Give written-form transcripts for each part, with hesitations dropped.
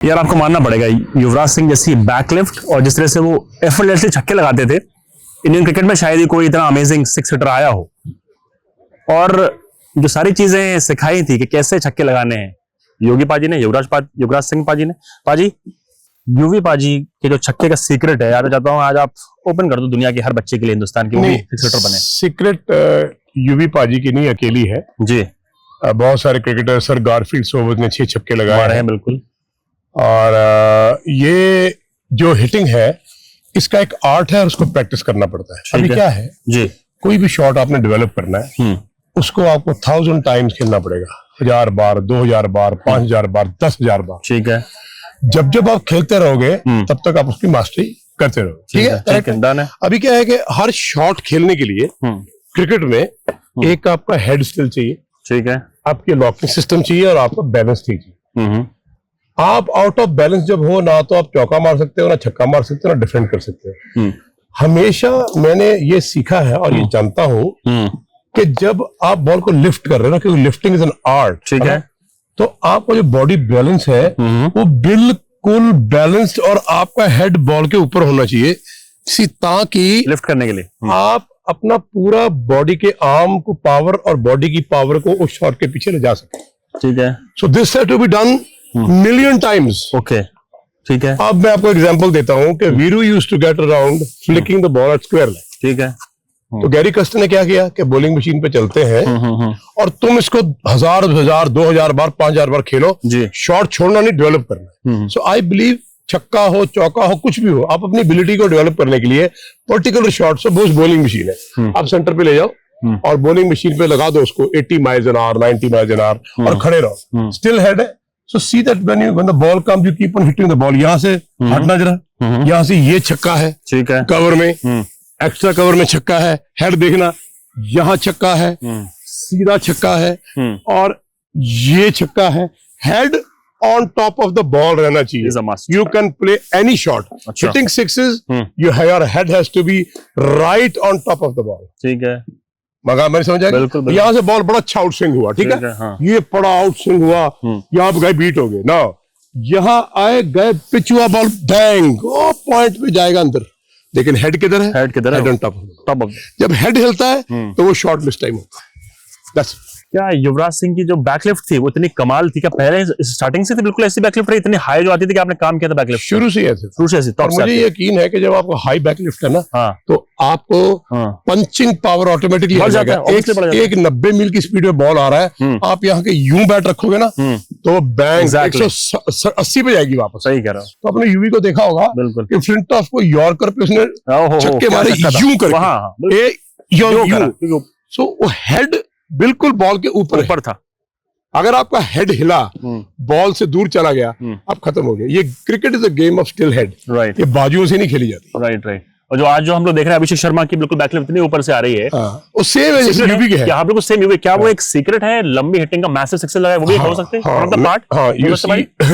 यार आपको मानना पड़ेगा, युवराज सिंह जैसी बैकलिफ्ट और जिस तरह से वो एफर्टलेसली छक्के लगाते थे, इंडियन क्रिकेट में शायद ही कोई इतना अमेजिंग सिक्स हिटर आया हो। और जो सारी चीजें सिखाई थी कि कैसे छक्के लगाने हैं, योगी पाजी ने, युवराज सिंह पाजी ने। पाजी, यूवी पाजी के जो छक्के का सीक्रेट है, यार चाहता हूँ आज आप ओपन कर दो दुनिया के हर बच्चे के लिए, हिंदुस्तान के, वो भी सिक्स हिटर बने। सीक्रेट यूवी पाजी की नहीं अकेली है जी। बहुत सारे क्रिकेटर, सर गारफील्ड सोबर्स ने 6 छक्के लगाए हैं बिल्कुल। और ये जो हिटिंग है इसका एक आर्ट है और उसको प्रैक्टिस करना पड़ता है। अभी क्या है जी, कोई भी शॉट आपने डेवलप करना है उसको आपको 1000 टाइम्स खेलना पड़ेगा, 1000 बार, 2000 बार, 5000 बार, 10,000 बार। ठीक है। जब जब आप खेलते रहोगे तब तक आप उसकी मास्टरी करते रहोगे। ठीक है, डन है। अभी क्या है कि हर शॉट खेलने के लिए क्रिकेट में एक आपका हेड स्किल चाहिए, ठीक है, आपके लॉकिंग सिस्टम चाहिए और आपका बैलेंस चाहिए। आप आउट ऑफ बैलेंस जब हो ना तो आप चौका मार सकते हो, ना छक्का मार सकते हो, ना डिफेंड कर सकते हो। हमेशा मैंने ये सीखा है और ये जानता हूं कि जब आप बॉल को लिफ्ट कर रहे हो ना, क्योंकि लिफ्टिंग इज एन आर्ट, ठीक है, तो आपका जो बॉडी बैलेंस है वो बिल्कुल बैलेंस्ड और आपका हेड बॉल के ऊपर होना चाहिए, ताकि लिफ्ट करने के लिए आप अपना पूरा बॉडी के आर्म को पावर और बॉडी की पावर को उस शॉट के पीछे ले जा सके। ठीक है। So this has to be done million times. Okay, ठीक है। अब मैं आपको एग्जांपल देता हूं कि Viru used to get around flicking the ball at square line. ठीक है। तो गैरी कस्टर ने क्या किया कि बॉलिंग मशीन पे चलते हैं और तुम इसको 1000 2000 बार, 5000 बार खेलो, शॉट छोड़ना नहीं, डेवलप करना। सो आई बिलीव छक्का हो, चौका हो, कुछ भी हो, आप अपनी एबिलिटी को डेवलप करने के लिए particular shots of bowling machine है, आप सेंटर पे ले जाओ और बॉलिंग मशीन पे लगा दो उसको 80 miles an hour, 90 miles an hour और खड़े रहो, स्टिल हेड है। So see that when the ball comes, you keep on hitting the ball. यहाँ से हटना जरा, यहाँ से ये छक्का है, ठीक है, कवर में, एक्स्ट्रा कवर में छक्का है, हेड देखना, यहाँ छक्का है, सीधा छक्का है और ये छक्का है, head on top of the ball रहना चाहिए। You can play any shot. Hitting sixes, your head has to be right on top of the ball. ठीक है। मगर मैंने समझा यहाँ से बॉल बड़ा अच्छा आउट स्विंग हुआ, ठीक है, हाँ। ये बड़ा आउट स्विंग हुआ, यहाँ पे गए बीट हो गए ना, यहाँ आए गए पिच हुआ, बॉल बैंग वो पॉइंट पे जाएगा अंदर, लेकिन हेड किधर है? हेड किधर है? Head on top of. जब हेड हिलता है तो वो शॉर्ट मिस टाइम होता है। That's क्या युवराज सिंह की जो बैकलिफ्ट थी वो इतनी कमाल थी? क्या पहले स्टार्टिंग से थी बिल्कुल ऐसी बैकलिफ्ट रही, इतनी हाई जो आती थी कि आपने काम किया था बैकलिफ्ट? शुरू से ऐसे, शुरू से ऐसी। और मुझे यकीन है कि जब आपको हाई बैकलिफ्ट है ना, तो आपको पंचिंग पावर ऑटोमेटिकली बढ़ जाता है। एक 90 मील की स्पीड में बॉल आ रहा है, आप यहाँ के यूं बैट रखोगे ना तो बैंग 180 पे जाएगी वापस। सही कह रहा हूँ। तो आपने यूवी को देखा होगा कि फ्लिंटॉफ को यॉर्कर पे उसने छक्के मारे यूं करके, सो वो हेड बिल्कुल बॉल के ऊपर था। अगर आपका हेड हिला, बॉल से दूर चला गया, आप खत्म हो गए। ये cricket is a game of still head, right. ये बाजुओं से नहीं खेली जाती, राइट राइट। और जो आज जो हम लोग देख रहे हैं अभिषेक शर्मा की बिल्कुल बैकलिफ्ट इतनी ऊपर से आ रही है, वो सेम है जैसे यूवी के है। यहाँ बिल्कुल सेम यूवी। क्या वो एक सीक्रेट है लंबी हिटिंग का, मैसिव सिक्स लगाए, वो भी हो सकते हैं? One of the part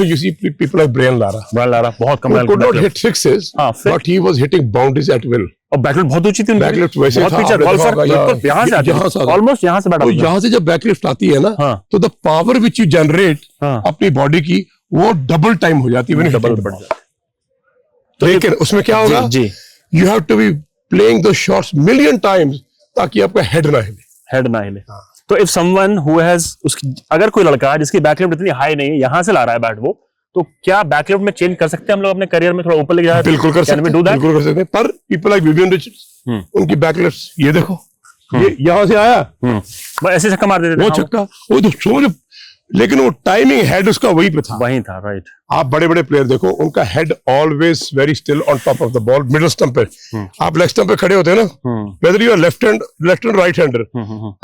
you see people like Brian Lara बहुत कम could not hit sixes, but he was hitting boundaries at will. और बैकलिफ्ट बहुत ऊंची थी उनकी, बैकलिफ्ट वैसे बहुत पीछे बॉल यहां से आती है, ऑलमोस्ट यहां से बैठा। तो यहां से जब बैकलिफ्ट आती है ना, तो the power which you generate अपनी बॉडी की वो डबल टाइम हो जाती है, डबल बढ़ जाती है। लेकिन उसमें क्या होगा जी, you have to be playing दो शॉट्स मिलियन टाइम्स ताकि आपका हेड ना हिले। तो इफ समवन हु हैज, अगर कोई लड़का जिसकी बैकलिफ्ट इतनी हाई नहीं है, यहां से ला रहा है बैट, वो तो क्या बैकलिफ्ट में चेंज कर सकते हैं हम लोग अपने करियर में, थोड़ा ऊपर लेके जाए? बिल्कुल कर सकते हैं, बिल्कुल कर सकते हैं। पर पीपल लाइक विवियन रिचर्ड्स, उनकी बैकलिफ्ट ये देखो, ये यहां से आया, बस ऐसे छक्का मार देते थे, वो छक्का, वो तो सोच, लेकिन वो टाइमिंग हेड उसका वही पे था, वही था, राइट। आप बड़े बड़े प्लेयर देखो, उनका head always very still on top of the ball, middle stump पे। आप लेग स्टंप पे खड़े होते हैं ना, whether you are left and right hander,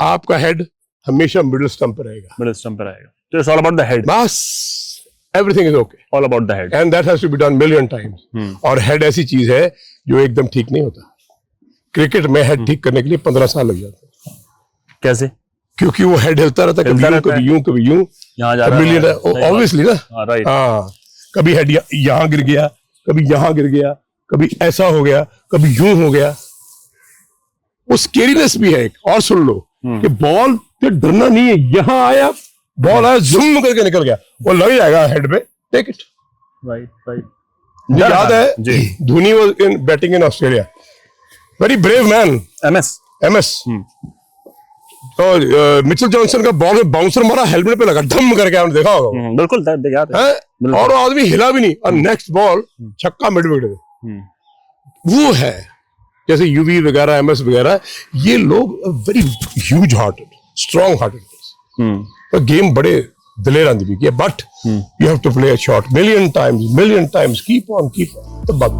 आपका हेड हमेशा मिडिल स्टंप पे रहेगा, तो it's all about the head, बस। Everything is okay. All about the head. And that has to be done million times. और हेड ऐसी चीज है जो एकदम ठीक नहीं होता। क्रिकेट में हेड ठीक करने के लिए 15 साल लग जाते हैं। कैसे? क्योंकि वो हेड हिलता रहता है, कभी यूं, यहाँ जा रहा है, ऑब्वियसली ना, राइट। कभी हेड यहाँ गिर गया, कभी यहाँ गिर गया, कभी ऐसा हो गया, कभी यूं हो गया। वो स्केरीनेस भी है। और सुन लो कि बॉल से डरना नहीं है, यहाँ आया, बॉल आया, जूम करके निकल गया, वो लग जाएगा हेड पे, टेक इट। राइट मुझे याद है Dhoni was in batting in Australia, very brave man, MS तो मिचेल जॉनसन का बॉल में बाउंसर मारा, हेलमेट पे लगा, धम करके आपने देखा होगा। बिल्कुल याद है। और वो आदमी हिला भी नहीं, और नेक्स्ट बॉल छक्का मिड विकेट पे। वो है जैसे यूवी वगैरह, एमएस वगैरह, ये लोग very huge hearted, strong hearted, तो गेम बड़े दिलेर आंदी भी, but you have to play a shot million times, keep on, तब बात